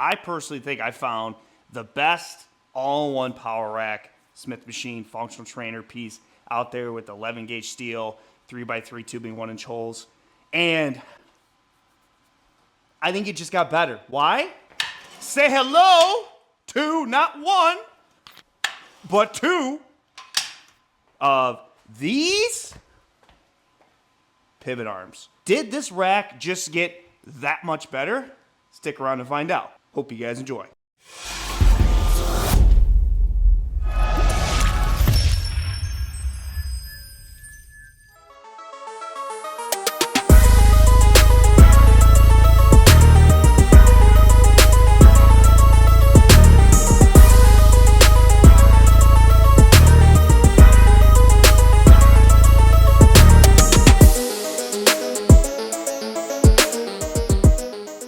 I personally think I found the best all-in-one power rack Smith machine functional trainer piece out there with 11 gauge steel, 3x3 tubing, 1-inch holes. And I think it just got better. Why? Say hello to not one, but two of these pivot arms. Did this rack just get that much better? Stick around to find out. Hope you guys enjoy.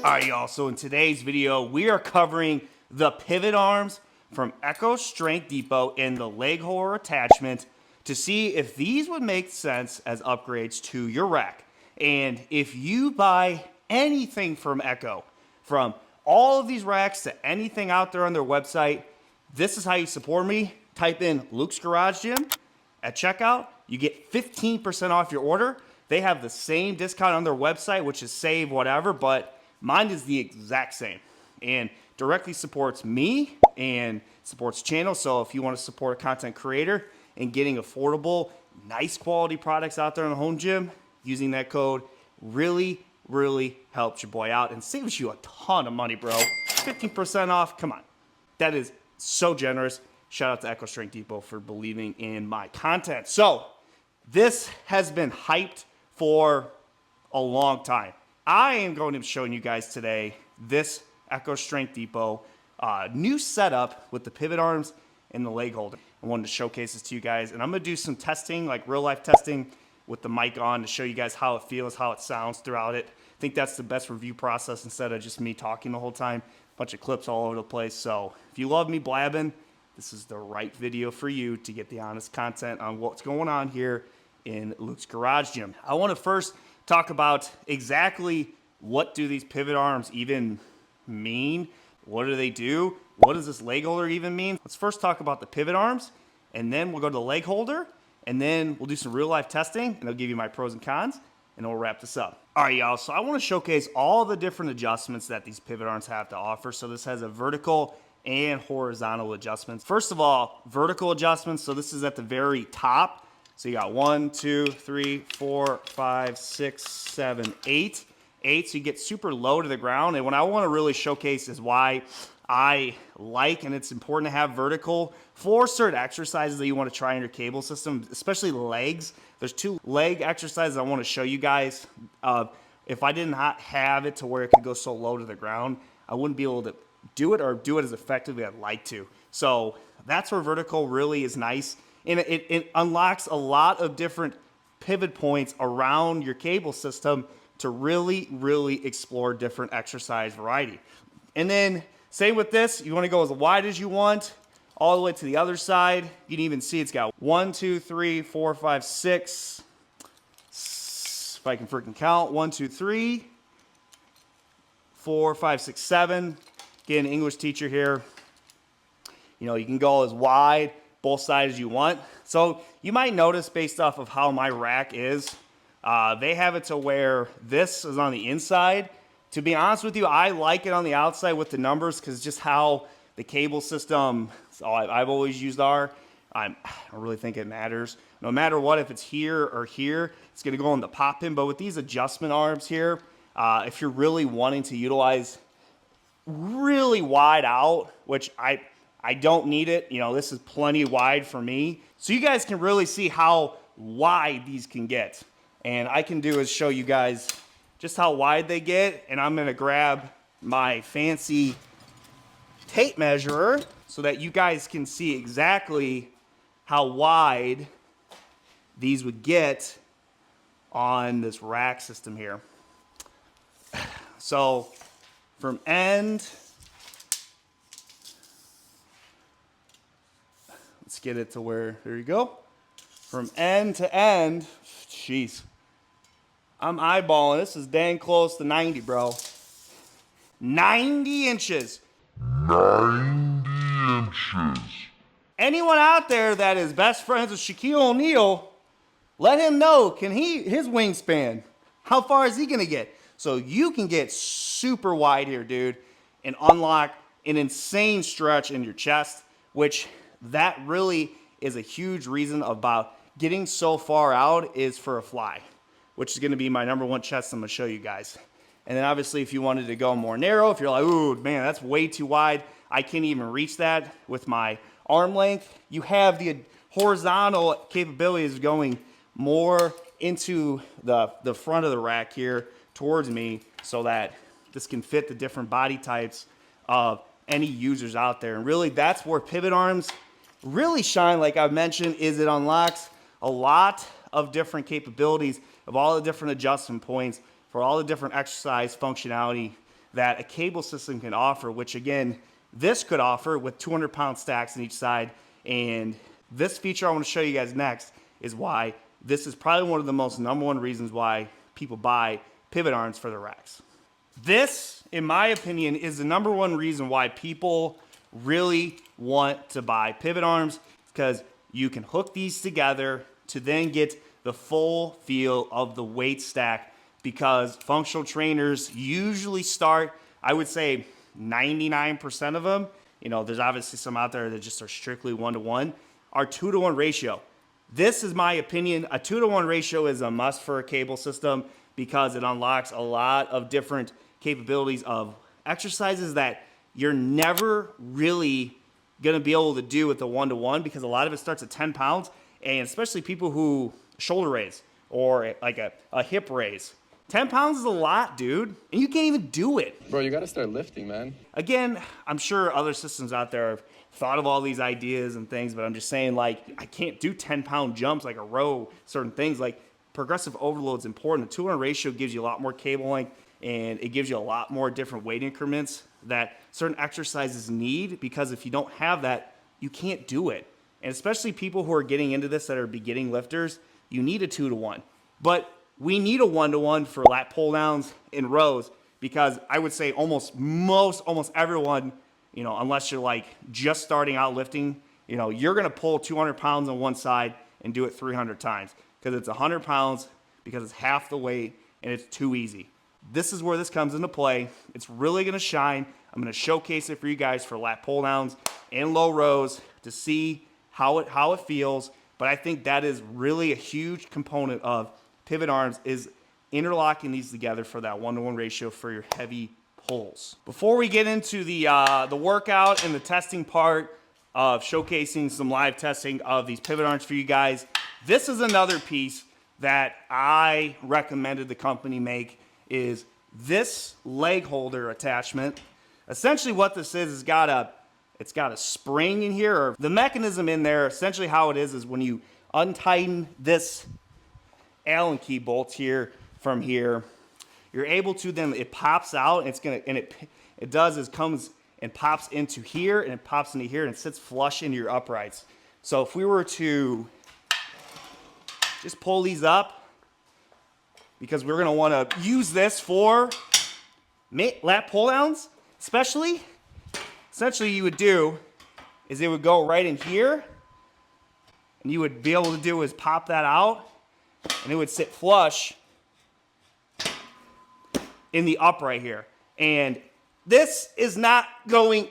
Alright y'all, so in today's video, we are covering the pivot arms from Echo Strength Depot and the leg holder attachment to see if these would make sense as upgrades to your rack. And if you buy anything from Echo, from all of these racks to anything out there on their website, this is how you support me. Type in Luke's Garage Gym at checkout. You get 15% off your order. They have the same discount on their website, which is save whatever, but mine is the exact same and directly supports me and supports channel. So if you want to support a content creator and getting affordable, nice quality products out there in the home gym, using that code really helps your boy out and saves you a ton of money, bro. 15% off, come on. That is so generous. Shout out to Echo Strength Depot for believing in my content. So this has been hyped for a long time. I am going to be showing you guys today this Echo Strength Depot new setup with the pivot arms and the leg holder. I wanted to showcase this to you guys, and I'm going to do some testing, like real life testing with the mic on to show you guys how it feels, how it sounds throughout it. I think that's the best review process instead of just me talking the whole time. A bunch of clips all over the place. So if you love me blabbing, this is the right video for you to get the honest content on what's going on here in Luke's Garage Gym. I want to first talk about exactly what do these pivot arms even mean? What do they do? What does this leg holder even mean? Let's first talk about the pivot arms, and then we'll go to the leg holder, and then we'll do some real life testing, and I'll give you my pros and cons, and then we'll wrap this up. All right, y'all, so I want to showcase all the different adjustments that these pivot arms have to offer. So this has a vertical and horizontal adjustments. First of all, vertical adjustments. So this is at the very top. So you got 1, 2, 3, 4, 5, 6, 7, 8. 8, so you get super low to the ground. And what I want to really showcase is why I like, and it's important to have vertical for certain exercises that you want to try in your cable system, especially legs. There's 2 leg exercises I want to show you guys. If I did not have it to where it could go so low to the ground, I wouldn't be able to do it or do it as effectively as I'd like to. So that's where vertical really is nice. And it unlocks a lot of different pivot points around your cable system to really explore different exercise variety. And then same with this, you want to go as wide as you want, all the way to the other side. You can even see it's got 1, 2, 3, 4, 5, 6. If I can freaking count, 1, 2, 3, 4, 5, 6, 7. Again, English teacher here. You know, you can go as wide both sides you want. So you might notice based off of how my rack is, they have it to where this is on the inside. To be honest with you, I like it on the outside with the numbers because just how the cable system, so I've always used I don't really think it matters. No matter what, if it's here or here, it's going to go on the pop pin. But with these adjustment arms here, if you're really wanting to utilize really wide out, which I don't need it. You know, this is plenty wide for me. So you guys can really see how wide these can get. And I can do is show you guys just how wide they get. And I'm gonna grab my fancy tape measurer so that you guys can see exactly how wide these would get on this rack system here. So from end, let's get it to where, there you go. From end to end, jeez. I'm eyeballing, this is dang close to 90, bro. 90 inches. 90 inches. Anyone out there that is best friends with Shaquille O'Neal, let him know, his wingspan, how far is he gonna get? So you can get super wide here, dude, and unlock an insane stretch in your chest, which that really is a huge reason about getting so far out is for a fly, which is gonna be my number one chest I'm gonna show you guys. And then obviously if you wanted to go more narrow, if you're like, ooh, man, that's way too wide, I can't even reach that with my arm length, you have the horizontal capabilities going more into the front of the rack here towards me so that this can fit the different body types of any users out there. And really that's where pivot arms really shine, like I've mentioned, is it unlocks a lot of different capabilities of all the different adjustment points for all the different exercise functionality that a cable system can offer, which again, this could offer with 200-pound stacks on each side. And this feature I want to show you guys next is why this is probably one of the most number one reasons why people buy pivot arms for their racks. This, in my opinion, is the number one reason why people really want to buy pivot arms, because you can hook these together to then get the full feel of the weight stack, because functional trainers usually start, I would say 99% of them, you know, there's obviously some out there that just are strictly 1-to-1, are 2-to-1 ratio. This is my opinion. A 2-to-1 ratio is a must for a cable system because it unlocks a lot of different capabilities of exercises that you're never really going to be able to do with the 1-to-1, because a lot of it starts at 10 pounds, and especially people who shoulder raise or like a hip raise. 10 pounds is a lot, dude, and you can't even do it. Bro, you gotta start lifting, man. Again, I'm sure other systems out there have thought of all these ideas and things, but I'm just saying, like, I can't do 10-pound jumps like a row, certain things. Like, progressive overload is important. The 2-to-1 ratio gives you a lot more cable length, and it gives you a lot more different weight increments that certain exercises need, because if you don't have that, you can't do it. And especially people who are getting into this that are beginning lifters, you need a 2-to-1. But we need a 1-to-1 for lat pull downs and rows, because I would say almost everyone, you know, unless you're like just starting out lifting, you know, you're going to pull 200 pounds on one side and do it 300 times because it's 100 pounds, because it's half the weight and it's too easy. This is where this comes into play. It's really going to shine. I'm going to showcase it for you guys for lat pull downs and low rows to see how it feels. But I think that is really a huge component of pivot arms, is interlocking these together for that 1-to-1 ratio for your heavy pulls. Before we get into the workout and the testing part of showcasing some live testing of these pivot arms for you guys, this is another piece that I recommended the company make, is this leg holder attachment. Essentially what this is it's got a spring in here, or the mechanism in there. Essentially how it is when you untighten this Allen key bolts here from here, you're able to then, it pops out, and it does is comes and pops into here, and it pops into here, and it sits flush into your uprights. So if we were to just pull these up, because we're going to want to use this for lat pull downs, essentially you would do is it would go right in here, and you would be able to do is pop that out, and it would sit flush in the upright here. And this is not going,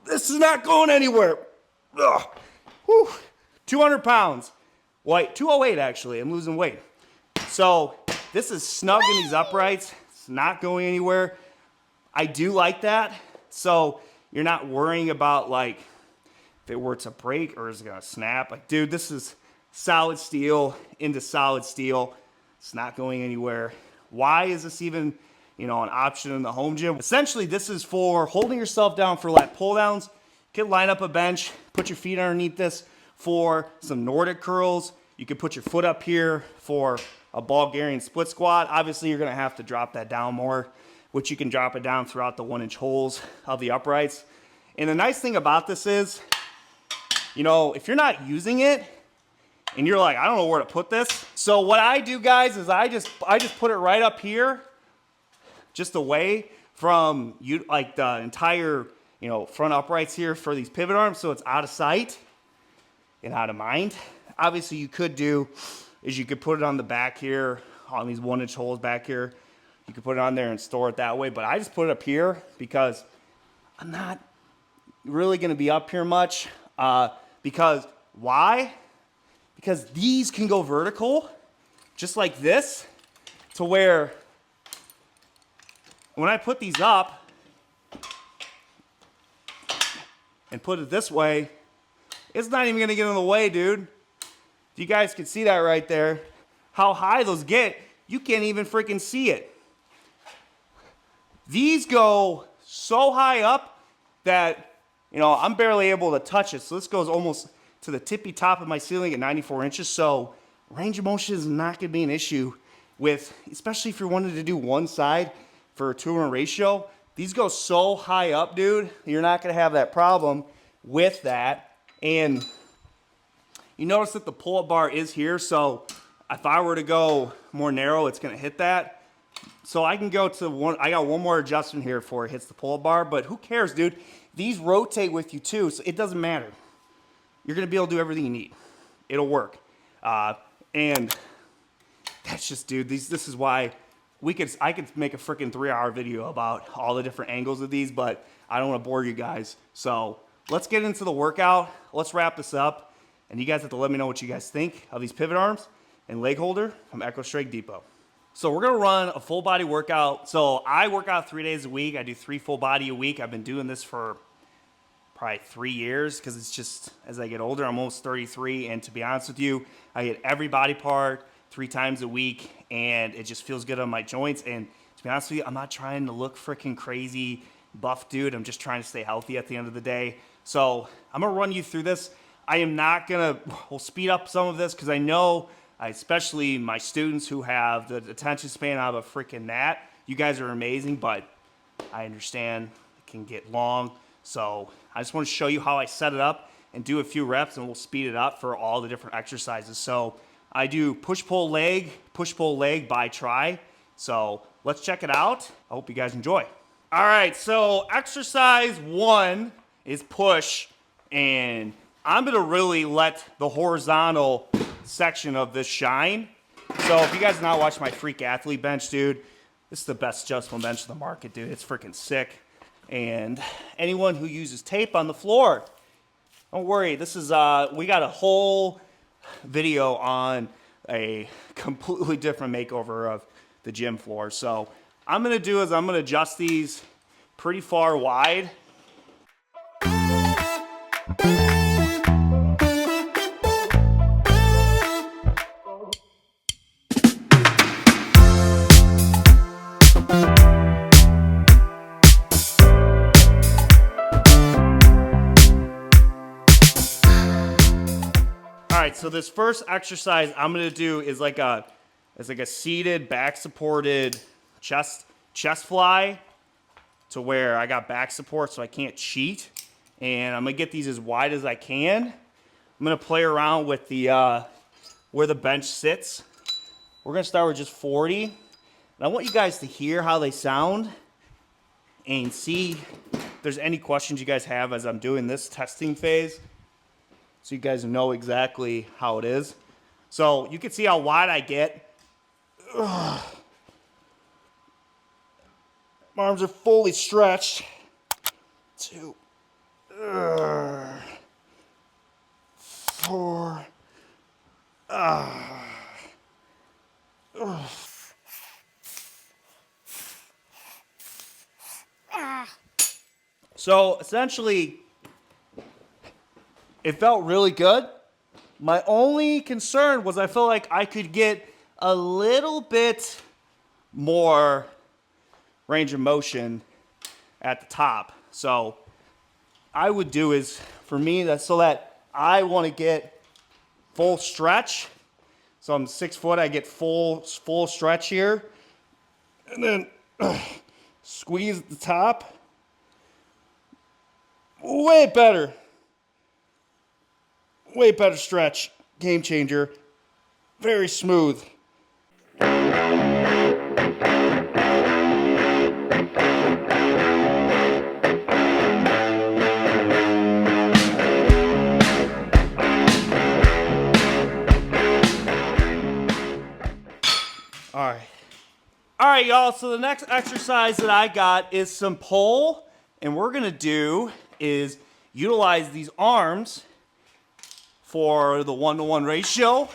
this is not going anywhere. Ugh. Whew. 200 pounds. Wait, 208 actually, I'm losing weight. So this is snug in these uprights. It's not going anywhere. I do like that. So you're not worrying about like if it were to break or is it gonna snap. Like, dude, this is solid steel into solid steel. It's not going anywhere. Why is this even, you know, an option in the home gym? Essentially, this is for holding yourself down for lat pull downs. You can line up a bench, put your feet underneath this for some Nordic curls. You can put your foot up here for a Bulgarian split squat. Obviously, you're gonna have to drop that down more, which you can drop it down throughout the 1-inch holes of the uprights. And the nice thing about this is, you know, if you're not using it, and you're like, I don't know where to put this. So what I do, guys, is I just put it right up here, just away from you, like the entire, you know, front uprights here for these pivot arms, so it's out of sight and out of mind. Obviously, you could do is you could put it on the back here, on these 1-inch holes back here. You could put it on there and store it that way, but I just put it up here because I'm not really going to be up here much. Because why? Because these can go vertical, just like this, to where when I put these up and put it this way, it's not even going to get in the way, dude. You guys can see that right there. How high those get, you can't even freaking see it. These go so high up that, you know, I'm barely able to touch it. So this goes almost to the tippy top of my ceiling at 94 inches. So range of motion is not going to be an issue with, especially if you're wanting to do one side for a 2-1 ratio. These go so high up, dude, you're not going to have that problem with that. And you notice that the pull-up bar is here. So if I were to go more narrow, it's going to hit that. So I can go to one, I got one more adjustment here before it hits the pull-up bar, but who cares, dude? These rotate with you too, so it doesn't matter. You're gonna be able to do everything you need. It'll work. And that's just, dude, this is why I could make a freaking 3-hour video about all the different angles of these, but I don't wanna bore you guys. So let's get into the workout. Let's wrap this up. And you guys have to let me know what you guys think of these pivot arms and leg holder from Echo Strength Depot. So we're gonna run a full body workout. So I work out 3 days a week. I do 3 full body a week. I've been doing this for probably 3 years because it's just, as I get older, I'm almost 33. And to be honest with you, I hit every body part 3 times a week and it just feels good on my joints. And to be honest with you, I'm not trying to look freaking crazy buff, dude. I'm just trying to stay healthy at the end of the day. So I'm gonna run you through this. I am not gonna, we'll speed up some of this because I know, especially my students who have the attention span of a freaking gnat. You guys are amazing, but I understand it can get long. So I just want to show you how I set it up and do a few reps, and we'll speed it up for all the different exercises. So I do push-pull leg by try. So let's check it out. I hope you guys enjoy. All right, so exercise 1 is push, and I'm gonna really let the horizontal section of this shine. So if you guys have not watched my Freak Athlete bench, dude, this is the best adjustable bench in the market, dude. It's freaking sick. And anyone who uses tape on the floor, don't worry. This is we got a whole video on a completely different makeover of the gym floor. So I'm gonna do is I'm gonna adjust these pretty far wide. All right, so this first exercise I'm gonna do is like a seated, back supported chest fly, to where I got back support so I can't cheat. And I'm gonna get these as wide as I can. I'm gonna play around with the where the bench sits. We're gonna start with just 40. And I want you guys to hear how they sound and see if there's any questions you guys have as I'm doing this testing phase, so you guys know exactly how it is. So you can see how wide I get. Ugh. My arms are fully stretched. 2, 4. So essentially, it felt really good. My only concern was I felt like I could get a little bit more range of motion at the top. So I would do is, for me, that's so that I want to get full stretch. So I'm 6 foot, I get full stretch here. And then squeeze at the top. Way better. Way better stretch. Game changer. Very smooth. right, y'all, so the next exercise that I got is some pull, and we're gonna do is utilize these arms for the 1-to-1 ratio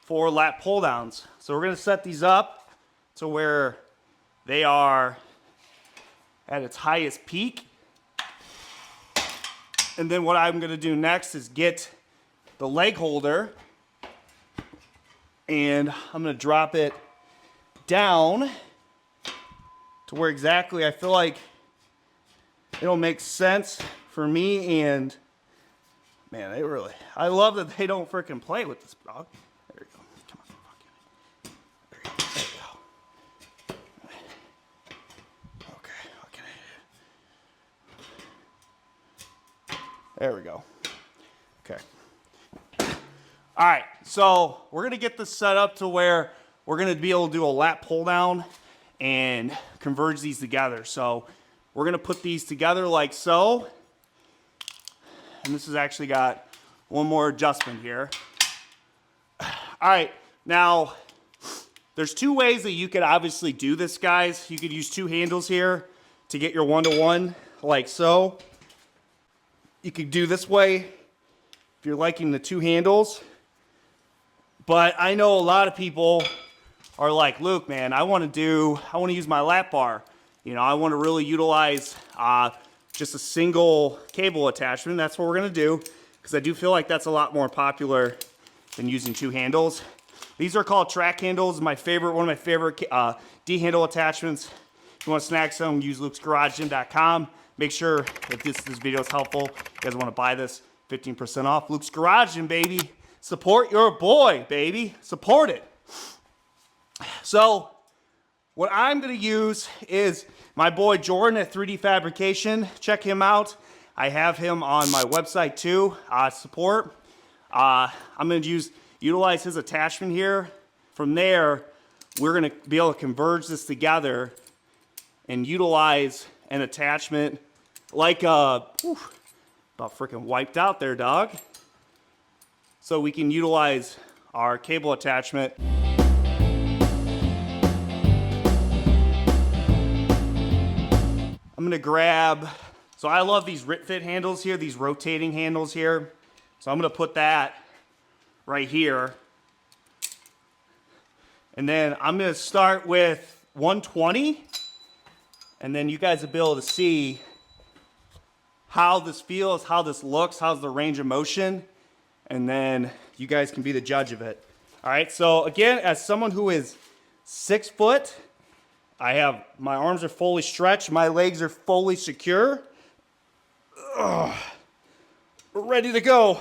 for lat pull downs. So we're gonna set these up to where they are at its highest peak. And then what I'm gonna do next is get the leg holder and I'm gonna drop it down to where exactly I feel like it'll make sense for me. And man, I love that they don't freaking play with this dog. There you go. Come on, there you go. Okay, there we go. Okay. All right, so we're gonna get this set up to where we're gonna be able to do a lat pull down and converge these together. So we're gonna put these together like so. And this has actually got one more adjustment here. All right, now there's two ways that you could obviously do this, guys. You could use two handles here to get your 1-to-1 like so. You could do this way if you're liking the two handles. But I know a lot of people are like, Luke, man, I want to use my lap bar. You know, I want to really utilize just a single cable attachment. That's what we're going to do, because I do feel like that's a lot more popular than using two handles. These are called track handles. One of my favorite D-handle attachments. If you want to snag some, use lukesgaragegym.com. Make sure if this video is helpful, you guys want to buy this, 15% off. Luke's Garage Gym, baby. Support your boy, baby. Support it. So what I'm going to use is my boy Jordan at 3D Fabrication. Check him out. I have him on my website too. Support. I'm going to utilize his attachment here. From there, we're going to be able to converge this together and utilize an attachment like about freaking wiped out there, dog. So we can utilize our cable attachment. I'm gonna grab, so I love these RitFit handles here, these rotating handles here. So I'm gonna put that right here. And then I'm gonna start with 120. And then you guys will be able to see how this feels, how this looks, how's the range of motion. And then you guys can be the judge of it. All right, so again, as someone who is 6 foot, my arms are fully stretched, my legs are fully secure. We're ready to go.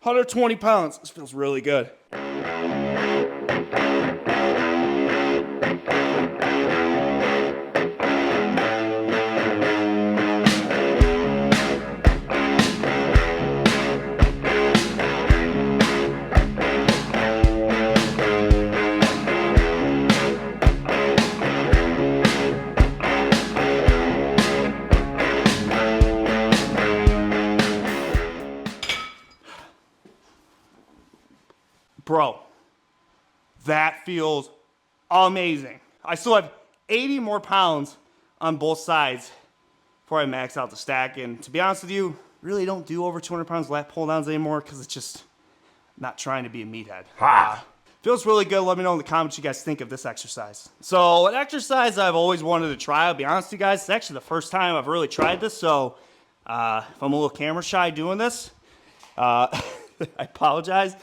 120 pounds, this feels really good. Bro, that feels amazing. I still have 80 more pounds on both sides before I max out the stack. And to be honest with you, really don't do over 200 pounds lat pull downs anymore because it's just not trying to be a meathead. Feels really good. Let me know in the comments what you guys think of this exercise. So an exercise I've always wanted to try, I'll be honest with you guys, it's actually the first time I've really tried this. So if I'm a little camera shy doing this, I apologize.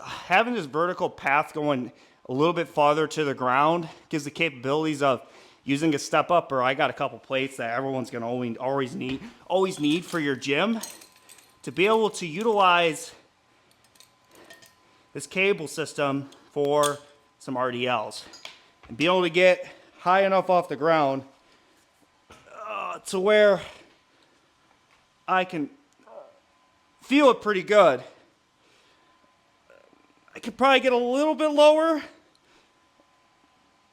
Having this vertical path going a little bit farther to the ground gives the capabilities of using a step up, or I got a couple plates that everyone's gonna always need for your gym, to be able to utilize this cable system for some RDLs and be able to get high enough off the ground to where I can feel it pretty good. I could probably get a little bit lower.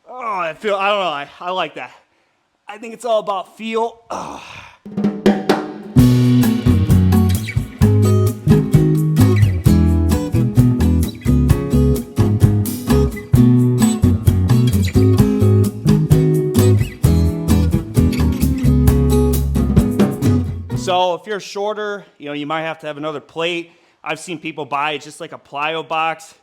Oh, I don't know, I like that. I think it's all about feel. So if you're shorter, you might have to have another plate. I've seen people buy it just like a plyo box,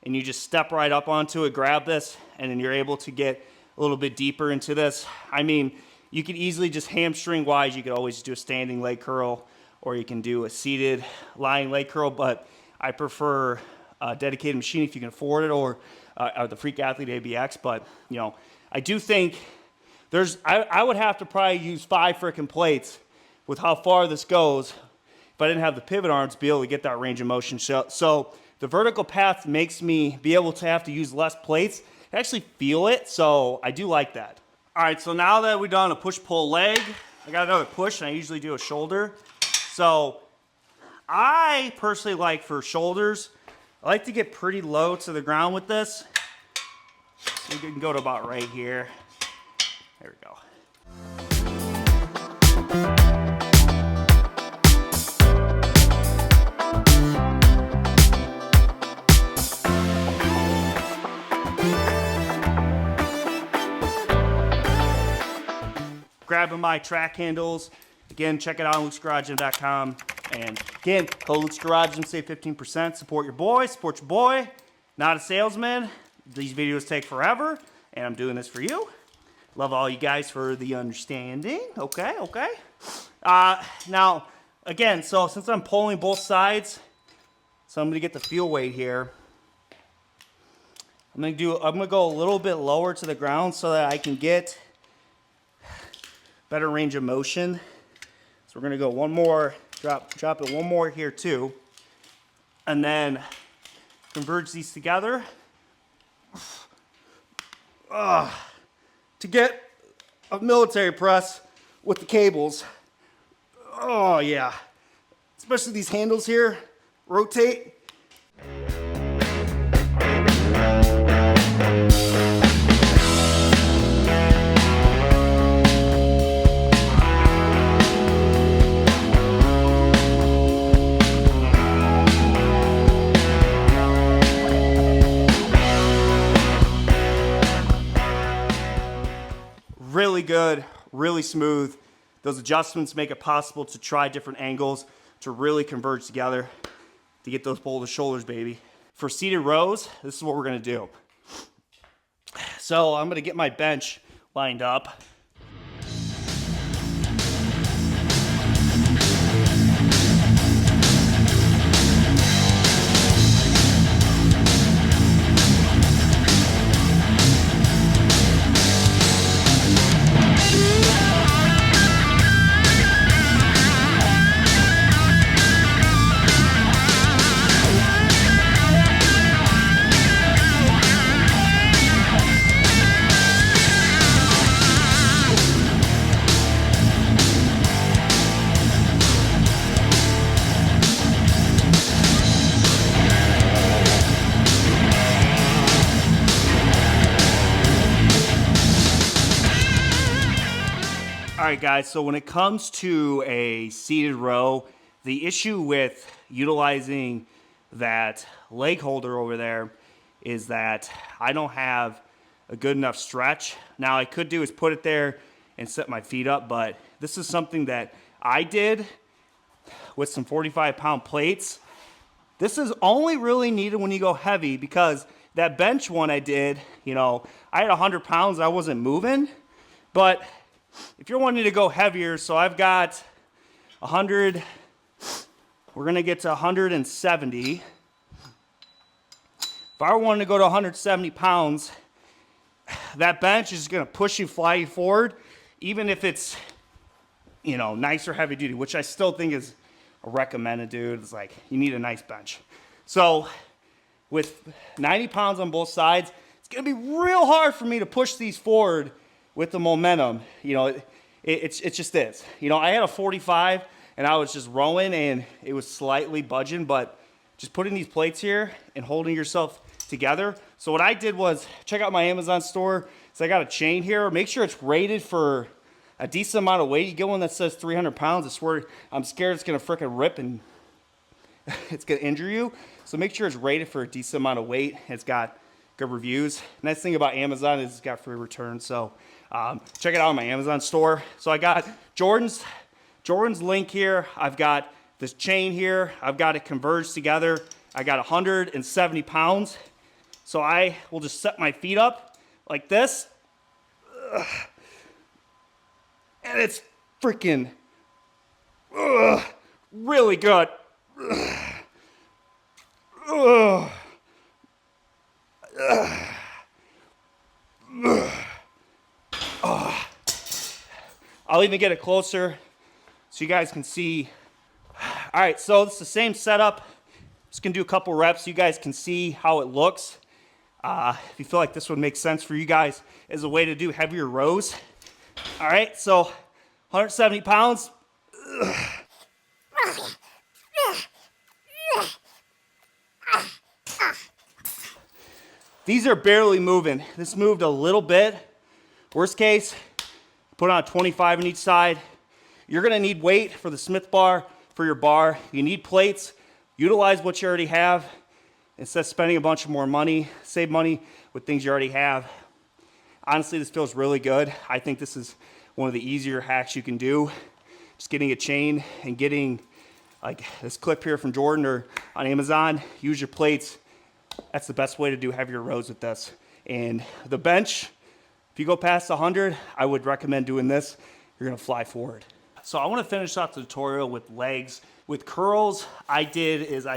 and you just step right up onto it, grab this, and then you're able to get a little bit deeper into this. I mean, you could easily just hamstring wise, you could always do a standing leg curl, or you can do a seated lying leg curl, but I prefer a dedicated machine if you can afford it, or the Freak Athlete ABX. But I do think I would have to probably use 5 frickin' plates with how far this goes if I didn't have the pivot arms to be able to get that range of motion. So the vertical path makes me be able to have to use less plates. I actually feel it, so I do like that. All right, so now that we've done a push-pull leg, I got another push, and I usually do a shoulder. So I personally like, for shoulders, I like to get pretty low to the ground with this. So you can go to about right here. There we go. Grabbing my track handles. Again, check it out on lukesgaragegym.com. And again, code lukesgaragegym, save 15%. Support your boy, support your boy. Not a salesman. These videos take forever, and I'm doing this for you. Love all you guys for the understanding. Okay. Now, again, so since I'm pulling both sides, so I'm gonna get the feel weight here. I'm gonna go a little bit lower to the ground so that I can get better range of motion. So we're gonna go one more, drop it one more here too, and then converge these together. To get a military press with the cables. Oh yeah, especially these handles here, rotate. Really good, really smooth. Those adjustments make it possible to try different angles to really converge together to get those boulder shoulders, baby. For seated rows, this is what we're gonna do. So I'm gonna get my bench lined up. All right, guys, so when it comes to a seated row, the issue with utilizing that leg holder over there is that I don't have a good enough stretch. Now, I could do is put it there and set my feet up, but this is something that I did with some 45-pound plates. This is only really needed when you go heavy, because that bench one I did, I had 100 pounds, I wasn't moving, but if you're wanting to go heavier, so I've got 100, we're gonna get to 170. If I wanted to go to 170 pounds, that bench is gonna push you, fly you forward, even if it's, nice or heavy duty, which I still think is a recommended, dude. It's like, you need a nice bench. So with 90 pounds on both sides, it's gonna be real hard for me to push these forward with the momentum. It just is. I had a 45 and I was just rowing and it was slightly budging, but just putting these plates here and holding yourself together. So what I did was check out my Amazon store. So I got a chain here. Make sure it's rated for a decent amount of weight. You get one that says 300 pounds. I swear, I'm scared it's gonna frickin' rip and it's gonna injure you. So make sure it's rated for a decent amount of weight. It's got good reviews. Nice thing about Amazon is it's got free returns. So check it out on my Amazon store. So I got Jordan's Jordan's link here. I've got this chain here. I've got it converged together. I got 170 pounds. So I will just set my feet up like this. And it's freaking really good. I'll even get it closer so you guys can see. All right, so it's the same setup. Just gonna do a couple reps so you guys can see how it looks. If you feel like this would make sense for you guys as a way to do heavier rows. All right, so 170 pounds. These are barely moving. This moved a little bit. Worst case, put on 25 on each side. You're gonna need weight for the Smith bar, for your bar. You need plates. Utilize what you already have. Instead of spending a bunch of more money, save money with things you already have. Honestly, this feels really good. I think this is one of the easier hacks you can do. Just getting a chain and getting like this clip here from Jordan or on Amazon. Use your plates. That's the best way to do heavier rows with this. And the bench, if you go past 100, I would recommend doing this. You're gonna fly forward. So I wanna finish off the tutorial with legs. With curls, I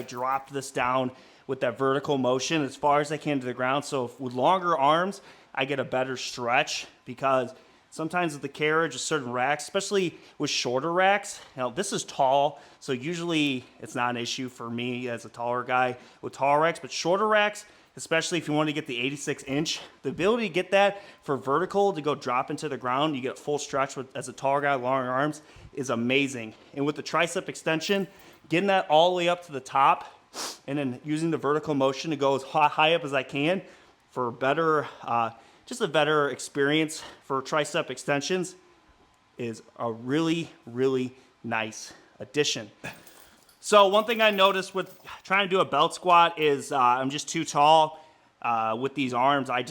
dropped this down with that vertical motion as far as I can to the ground. So with longer arms, I get a better stretch because sometimes with the carriage of certain racks, especially with shorter racks, this is tall, so usually it's not an issue for me as a taller guy with tall racks, but shorter racks, especially if you want to get the 86-inch, the ability to get that for vertical to go drop into the ground, you get a full stretch as a taller guy with longer arms is amazing. And with the tricep extension, getting that all the way up to the top and then using the vertical motion to go as high up as I can for better, just a better experience for tricep extensions is a really, really nice addition. So one thing I noticed with trying to do a belt squat is I'm just too tall with these arms. I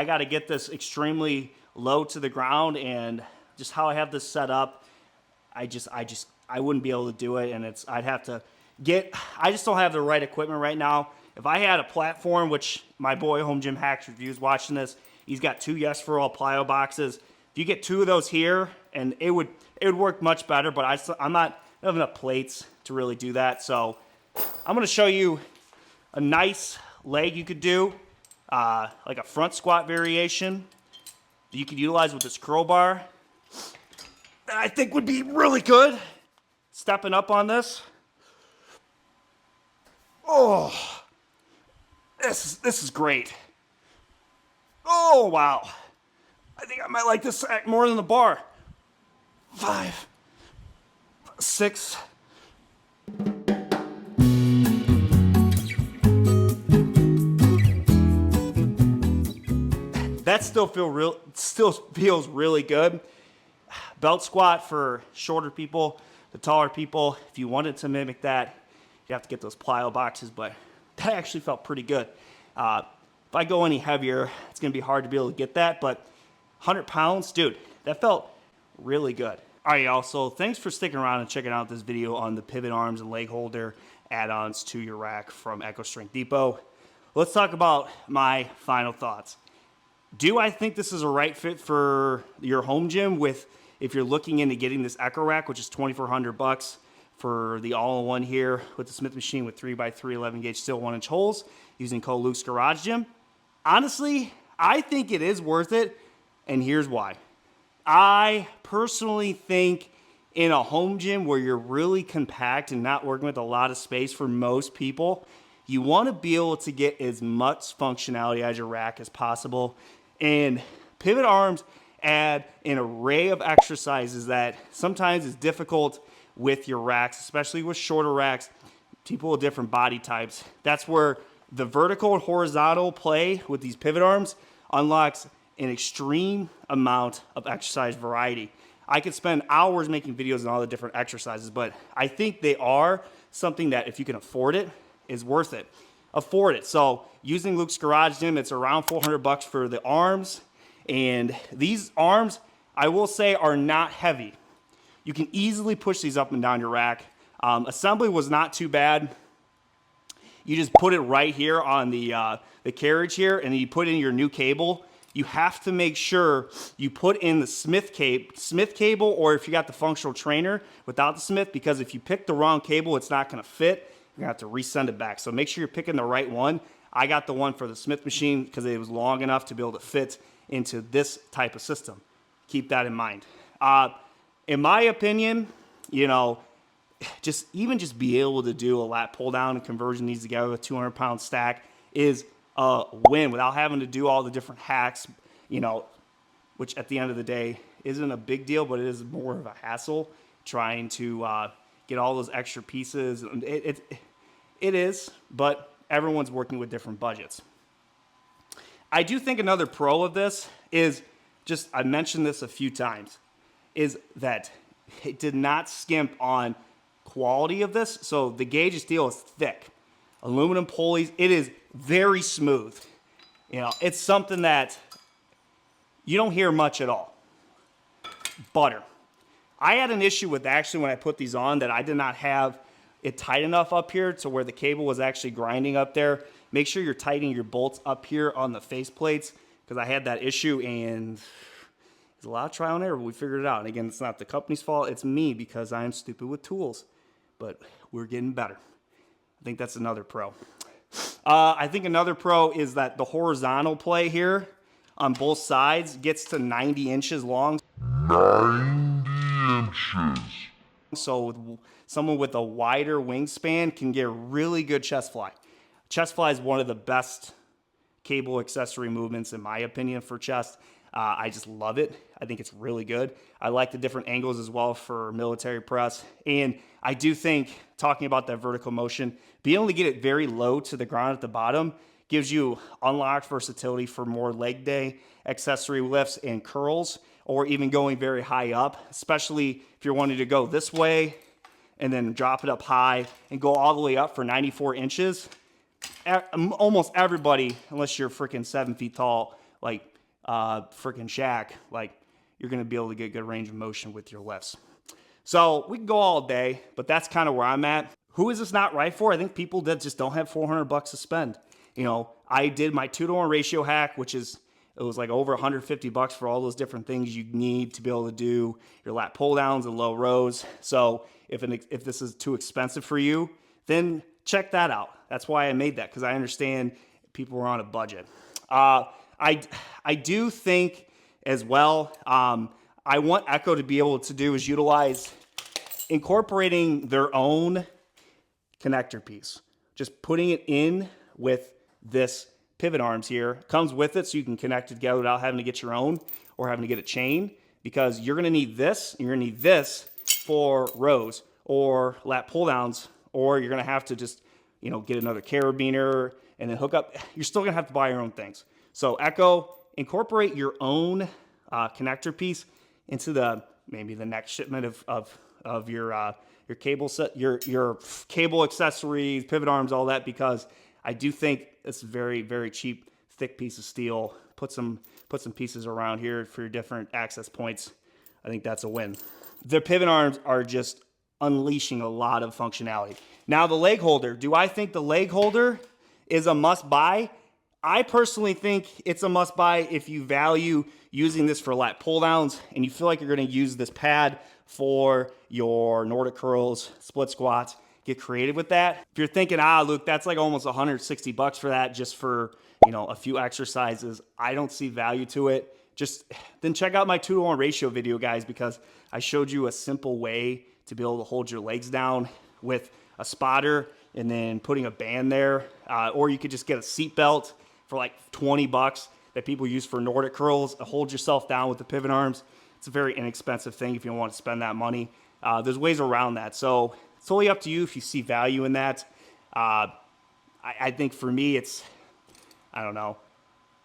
got to get this extremely low to the ground, and just how I have this set up, I wouldn't be able to do it, and I just don't have the right equipment right now. If I had a platform, which my boy Home Gym Hacks Reviews watching this, he's got 2 Yes for All plyo boxes. If you get 2 of those here, and it would work much better, but I don't have enough plates to really do that. So I'm gonna show you a nice leg you could do, like a front squat variation that you could utilize with this curl bar that I think would be really good. Stepping up on this. Oh, this is great. Oh, wow. I think I might like this sack more than the bar. 5, 6. That still feels really good. Belt squat for shorter people, the taller people. If you wanted to mimic that, you have to get those plyo boxes, but that actually felt pretty good. If I go any heavier, it's gonna be hard to be able to get that, but 100 pounds, dude, that felt really good. All right, y'all, so thanks for sticking around and checking out this video on the pivot arms and leg holder add-ons to your rack from Echo Strength Depot. Let's talk about my final thoughts. Do I think this is a right fit for your home gym if you're looking into getting this Echo rack, which is $2,400 for the all-in-one here with the Smith machine with 3x3 11-gauge steel 1-inch holes using code Luke's Garage Gym? Honestly, I think it is worth it, and here's why. I personally think in a home gym where you're really compact and not working with a lot of space for most people, you want to be able to get as much functionality as your rack as possible. And pivot arms add an array of exercises that sometimes is difficult with your racks, especially with shorter racks, people with different body types. That's where the vertical and horizontal play with these pivot arms unlocks an extreme amount of exercise variety. I could spend hours making videos on all the different exercises, but I think they are something that if you can afford it, is worth it. Afford it. So using Luke's Garage Gym, it's around $400 for the arms. And these arms, I will say, are not heavy. You can easily push these up and down your rack. Assembly was not too bad. You just put it right here on the carriage here, and then you put in your new cable. You have to make sure you put in the Smith cable, or if you got the functional trainer without the Smith, because if you pick the wrong cable, it's not going to fit. You're going to have to resend it back. So make sure you're picking the right one. I got the one for the Smith machine because it was long enough to be able to fit into this type of system. Keep that in mind. In my opinion, you know, just be able to do a lat pull down and conversion these together with a 200-pound stack is a win without having to do all the different hacks, you know, which at the end of the day isn't a big deal, but it is more of a hassle trying to get all those extra pieces. It is, but everyone's working with different budgets. I do think another pro of this is just, I mentioned this a few times, is that it did not skimp on quality of this. So the gauge steel is thick. Aluminum pulleys, it is very smooth. You know, it's something that you don't hear much at all. Butter. I had an issue with actually when I put these on that I did not have it tight enough up here to where the cable was actually grinding up there. Make sure you're tightening your bolts up here on the face plates, because I had that issue, and it's a lot of trial and error, but we figured it out. And again, it's not the company's fault, it's me, because I am stupid with tools. But we're getting better. I think that's another pro. I think another pro is that the horizontal play here on both sides gets to 90 inches long. 90 inches. So someone with a wider wingspan can get really good chest fly. Chest fly is one of the best cable accessory movements, in my opinion, for chest. I just love it. I think it's really good. I like the different angles as well for military press. And I do think, talking about that vertical motion, being able to get it very low to the ground at the bottom gives you unlocked versatility for more leg day accessory lifts and curls, or even going very high up, especially if you're wanting to go this way and then drop it up high and go all the way up for 94 inches. Almost everybody, unless you're freaking 7 feet tall, like freaking Shaq, like, you're going to be able to get good range of motion with your lifts. So we can go all day, but that's kind of where I'm at. Who is this not right for? I think people that just don't have $400 to spend. You know, I did my 2-to-1 ratio hack, which is, it was like over $150 for all those different things you need to be able to do your lat pull downs and low rows. So if this is too expensive for you, then check that out. That's why I made that, because I understand people are on a budget. I do think as well, I want Echo to be able to do is utilize incorporating their own connector piece. Just putting it in with this pivot arms here. Comes with it so you can connect it together without having to get your own or having to get a chain, because you're going to need this and you're going to need this for rows or lat pull downs, or you're going to have to just, you know, get another carabiner and then hook up. You're still going to have to buy your own things. So Echo, incorporate your own connector piece into maybe the next shipment of your cable set, your cable accessories, pivot arms, all that, because I do think it's a very, very cheap, thick piece of steel. Put some pieces around here for your different access points. I think that's a win. The pivot arms are just unleashing a lot of functionality. Now the leg holder. Do I think the leg holder is a must buy? I personally think it's a must buy if you value using this for lat pull downs and you feel like you're going to use this pad for your Nordic curls, split squats. Get creative with that. If you're thinking, Luke, that's like almost $160 for that, just for, you know, a few exercises, I don't see value to it. Then check out my 2-to-1 ratio video, guys, because I showed you a simple way to be able to hold your legs down with a spotter and then putting a band there. Or you could just get a seat belt for like $20 that people use for Nordic curls. Hold yourself down with the pivot arms. It's a very inexpensive thing if you don't want to spend that money. There's ways around that. So it's totally up to you if you see value in that. I think for me, I don't know.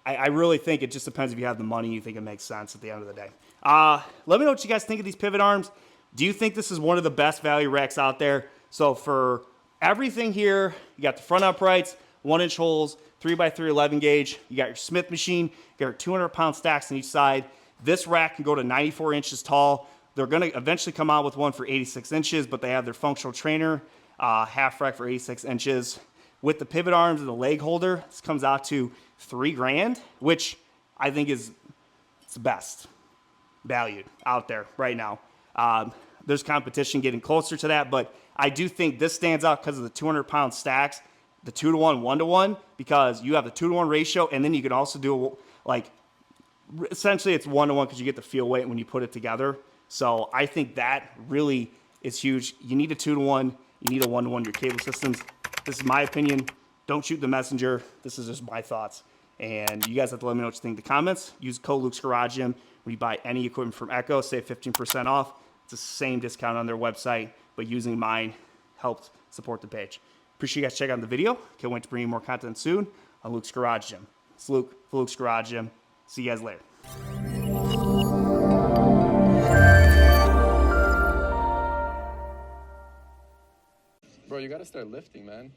I really think it just depends if you have the money, you think it makes sense at the end of the day. Let me know what you guys think of these pivot arms. Do you think this is one of the best value racks out there? So for everything here, you got the front uprights, 1-inch holes, 3x3 11 gauge. You got your Smith machine, you got your 200-pound stacks on each side. This rack can go to 94 inches tall. They're going to eventually come out with one for 86 inches, but they have their functional trainer half rack for 86 inches. With the pivot arms and the leg holder, this comes out to $3,000, which I think is the best valued out there right now. There's competition getting closer to that, but I do think this stands out because of the 200-pound stacks, the 2-to-1, 1-to-1, because you have the 2-to-1 ratio, and then you can also do like essentially it's 1-to-1 because you get the feel weight when you put it together. So I think that really is huge. You need a 2-to-1, you need a 1-to-1 your cable systems. This is my opinion. Don't shoot the messenger. This is just my thoughts. And you guys have to let me know what you think in the comments. Use code Luke's Garage Gym when you buy any equipment from Echo. Save 15% off. It's the same discount on their website, but using mine helps support the page. Appreciate you guys checking out the video. Can't wait to bring you more content soon on Luke's Garage Gym. It's Luke for Luke's Garage Gym. See you guys later. Bro, you gotta start lifting, man.